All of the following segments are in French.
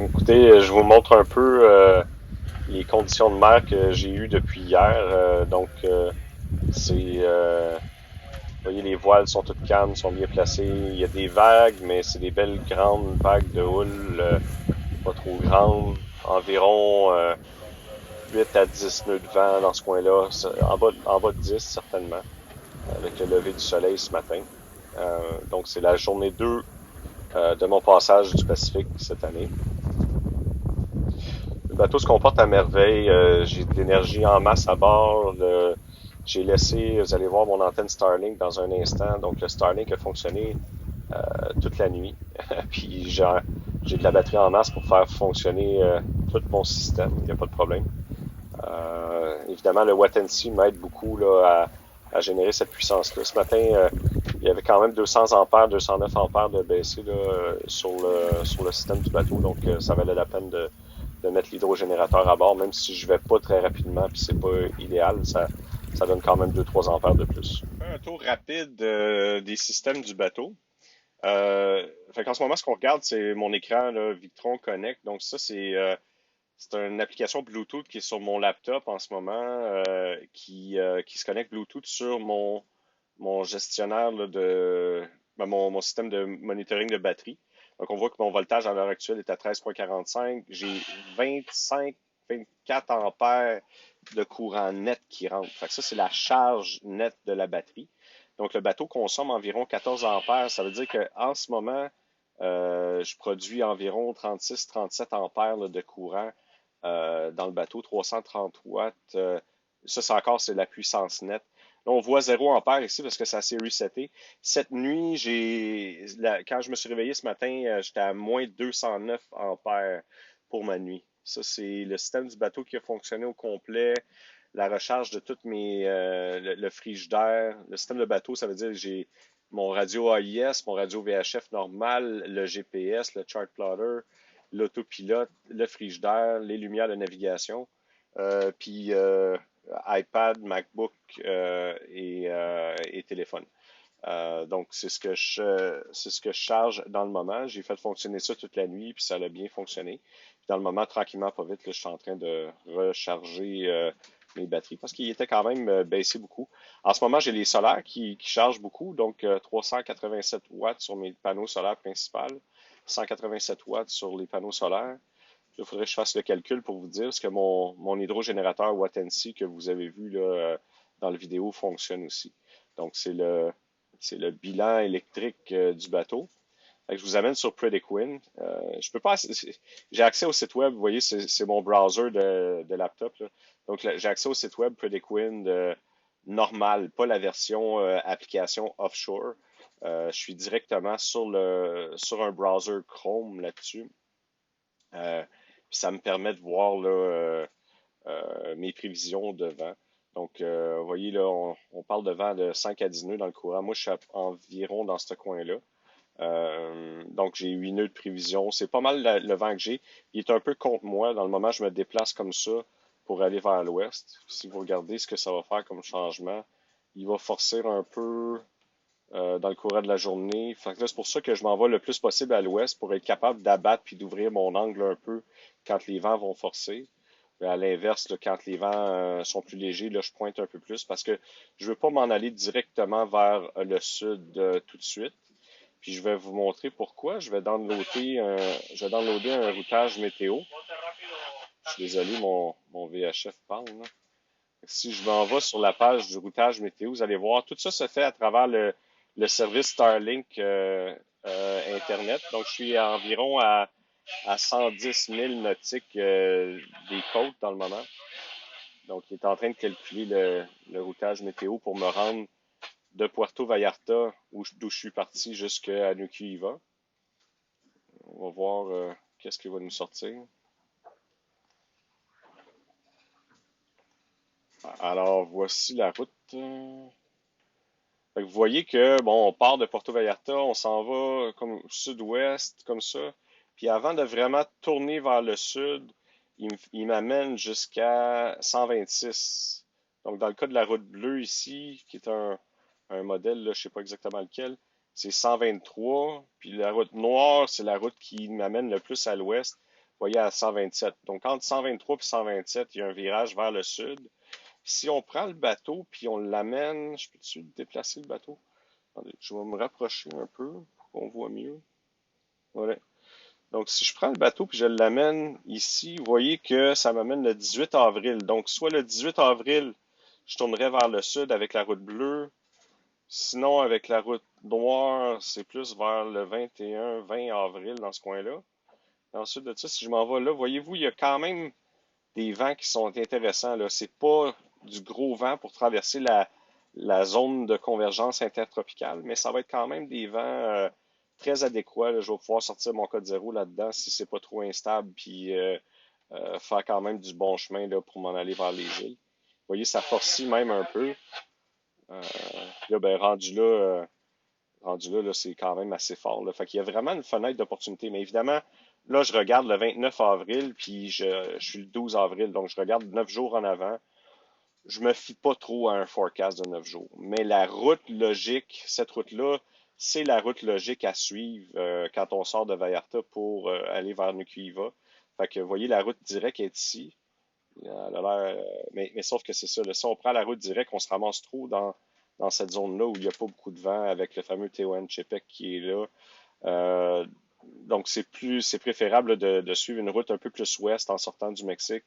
Écoutez, je vous montre un peu les conditions de mer que j'ai eues depuis hier. C'est, vous voyez, les voiles sont toutes calmes, sont bien placées. Il y a des vagues, mais c'est des belles grandes vagues de houle, pas trop grandes, environ 8 à 10 nœuds de vent dans ce coin-là, en bas de 10 certainement, avec le lever du soleil ce matin. Donc c'est la journée 2 de mon passage du Pacifique cette année. Le bateau se comporte à merveille. J'ai de l'énergie en masse à bord. J'ai laissé, vous allez voir mon antenne Starlink dans un instant. Donc le Starlink a fonctionné toute la nuit. Puis j'ai de la batterie en masse pour faire fonctionner tout mon système. Il n'y a pas de problème. Évidemment, le Wattensea m'aide beaucoup là, à générer cette puissance-là. Ce matin, il y avait quand même 200 ampères, 209 ampères de baissé là, sur le système du bateau. Donc, ça valait la peine de mettre l'hydrogénérateur à bord, même si je vais pas très rapidement, puis c'est pas idéal, ça donne quand même 2-3 ampères de plus. Un tour rapide des systèmes du bateau. Fait qu'en ce moment, ce qu'on regarde, c'est mon écran là, Victron Connect. Donc ça, c'est une application Bluetooth qui est sur mon laptop en ce moment, qui se connecte Bluetooth sur mon gestionnaire là, mon système de monitoring de batterie. Donc, on voit que mon voltage à l'heure actuelle est à 13,45. J'ai 25, 24 ampères de courant net qui rentre. Fait que ça, c'est la charge nette de la batterie. Donc, le bateau consomme environ 14 ampères. Ça veut dire qu'en ce moment, je produis environ 36-37 ampères là, de courant dans le bateau, 330 watts. Ça, c'est la puissance nette. Là, on voit 0 ampère ici parce que ça s'est reseté. Cette nuit, quand je me suis réveillé ce matin, j'étais à moins 209 ampères pour ma nuit. Ça, c'est le système du bateau qui a fonctionné au complet. La recharge de toutes le frigidaire. Le système de bateau, ça veut dire que j'ai mon radio AIS, mon radio VHF normal, le GPS, le chart plotter, l'autopilote, le frigidaire, les lumières de navigation, puis iPad, MacBook et téléphone. Donc, c'est ce que je charge dans le moment. J'ai fait fonctionner ça toute la nuit, puis ça a bien fonctionné. Puis dans le moment, tranquillement, pas vite, là, je suis en train de recharger mes batteries parce qu'il était quand même baissé beaucoup. En ce moment, j'ai les solaires qui chargent beaucoup, donc 387 watts sur mes panneaux solaires principaux, 187 watts sur les panneaux solaires. Il faudrait que je fasse le calcul pour vous dire parce que mon hydrogénérateur Wattensea que vous avez vu là, dans la vidéo fonctionne aussi. Donc, c'est le bilan électrique du bateau. Fait que je vous amène sur Prediquin. Je peux pas. J'ai accès au site web. Vous voyez, c'est mon browser de laptop. Là. Donc, j'ai accès au site web Prediquin normal, pas la version application offshore. Je suis directement sur un browser Chrome là-dessus. Puis ça me permet de voir là, mes prévisions de vent. Donc, vous voyez, là, on parle de vent de 5 à 10 nœuds dans le courant. Moi, je suis environ dans ce coin-là. Donc, j'ai 8 nœuds de prévision. C'est pas mal le vent que j'ai. Il est un peu contre moi. Dans le moment, je me déplace comme ça pour aller vers l'ouest. Si vous regardez ce que ça va faire comme changement, il va forcer un peu dans le courant de la journée. Fait que là, c'est pour ça que je m'en vais le plus possible à l'ouest pour être capable d'abattre puis d'ouvrir mon angle un peu quand les vents vont forcer. Mais à l'inverse, là, quand les vents sont plus légers, là, je pointe un peu plus parce que je veux pas m'en aller directement vers le sud tout de suite. Puis je vais vous montrer pourquoi. Je vais downloader un routage météo. Je suis désolé, mon VHF parle, là. Si je m'en vais sur la page du routage météo, vous allez voir, tout ça se fait à travers le service Starlink Internet. Donc, je suis environ à 110 000 nautiques des côtes dans le moment. Donc, il est en train de calculer le routage météo pour me rendre de Puerto Vallarta, d'où je suis parti, jusqu'à Nuku'iva. On va voir qu'est-ce qu'il va nous sortir. Alors, voici la route. Fait que vous voyez que, bon, on part de Puerto Vallarta, on s'en va comme sud-ouest, comme ça. Puis avant de vraiment tourner vers le sud, il m'amène jusqu'à 126. Donc, dans le cas de la route bleue ici, qui est un modèle, là, je sais pas exactement lequel, c'est 123. Puis la route noire, c'est la route qui m'amène le plus à l'ouest. voyez, à 127. Donc, entre 123 et 127, il y a un virage vers le sud. Si on prend le bateau puis on l'amène, je peux-tu déplacer le bateau? Attendez, je vais me rapprocher un peu pour qu'on voit mieux. Voilà. Donc, si je prends le bateau puis je l'amène ici, vous voyez que ça m'amène le 18 avril. Donc, soit le 18 avril, je tournerai vers le sud avec la route bleue. Sinon, avec la route noire, c'est plus vers le 21-20 avril dans ce coin-là. Ensuite de ça, si je m'en vais là, voyez-vous, il y a quand même des vents qui sont intéressants, là. C'est pas du gros vent pour traverser la zone de convergence intertropicale, mais ça va être quand même des vents très adéquats, là. Je vais pouvoir sortir mon code zéro là-dedans si c'est pas trop instable, puis faire quand même du bon chemin là, pour m'en aller vers les îles. Vous voyez, ça forcit même un peu. Euh, là, ben, rendu là, c'est quand même assez fort, là. Fait qu'il y a vraiment une fenêtre d'opportunité. Mais évidemment, là, je regarde le 29 avril, puis je suis le 12 avril, donc je regarde 9 jours en avant. Je me fie pas trop à un forecast de 9 jours. Mais la route logique, cette route-là, c'est la route logique à suivre quand on sort de Vallarta pour aller vers Nukuiva. Fait que, vous voyez, la route directe est ici. Elle a mais sauf que c'est ça. Là, si on prend la route directe, on se ramasse trop dans cette zone-là où il n'y a pas beaucoup de vent avec le fameux Tehuantepec qui est là. Euh, donc, c'est préférable de suivre une route un peu plus ouest en sortant du Mexique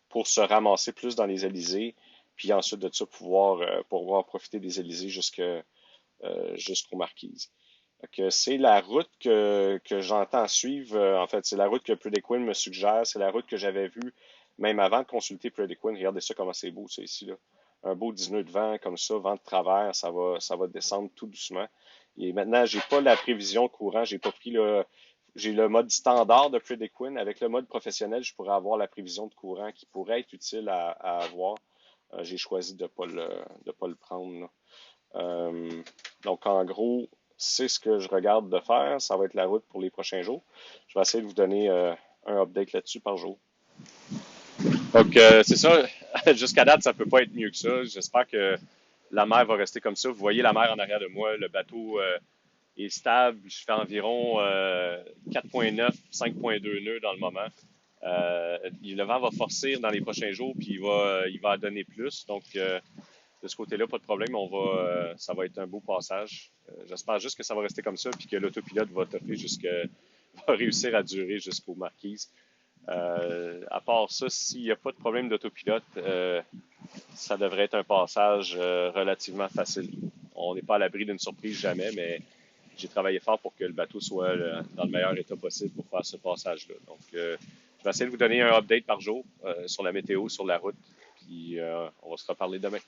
pour se ramasser plus dans les Élysées, puis ensuite de ça pouvoir profiter des Élysées jusqu'aux Marquises. C'est la route que j'entends suivre. En fait, c'est la route que Prediquin me suggère. C'est la route que j'avais vue même avant de consulter Prediquin. Regardez ça comment c'est beau, ça ici là. Un beau 10 nœuds de vent comme ça, vent de travers, ça va descendre tout doucement. Et maintenant, j'ai pas la prévision courant, j'ai pas pris j'ai le mode standard de Prediquin. Avec le mode professionnel, je pourrais avoir la prévision de courant qui pourrait être utile à avoir. J'ai choisi de pas le prendre, là. Euh, donc, en gros, c'est ce que je regarde de faire. Ça va être la route pour les prochains jours. Je vais essayer de vous donner un update là-dessus par jour. Donc, c'est ça. Jusqu'à date, ça peut pas être mieux que ça. J'espère que la mer va rester comme ça. Vous voyez la mer en arrière de moi. Le bateau est stable. Je fais environ 4,9, 5,2 nœuds dans le moment. Le vent va forcir dans les prochains jours, puis il va en donner plus. Donc, de ce côté-là, pas de problème. Ça va être un beau passage. J'espère juste que ça va rester comme ça, puis que l'autopilote va réussir à durer jusqu'aux Marquises. À part ça, s'il n'y a pas de problème d'autopilote, ça devrait être un passage relativement facile. On n'est pas à l'abri d'une surprise jamais, mais j'ai travaillé fort pour que le bateau soit dans le meilleur état possible pour faire ce passage-là. Donc, je vais essayer de vous donner un update par jour sur la météo, sur la route, puis on va se reparler demain.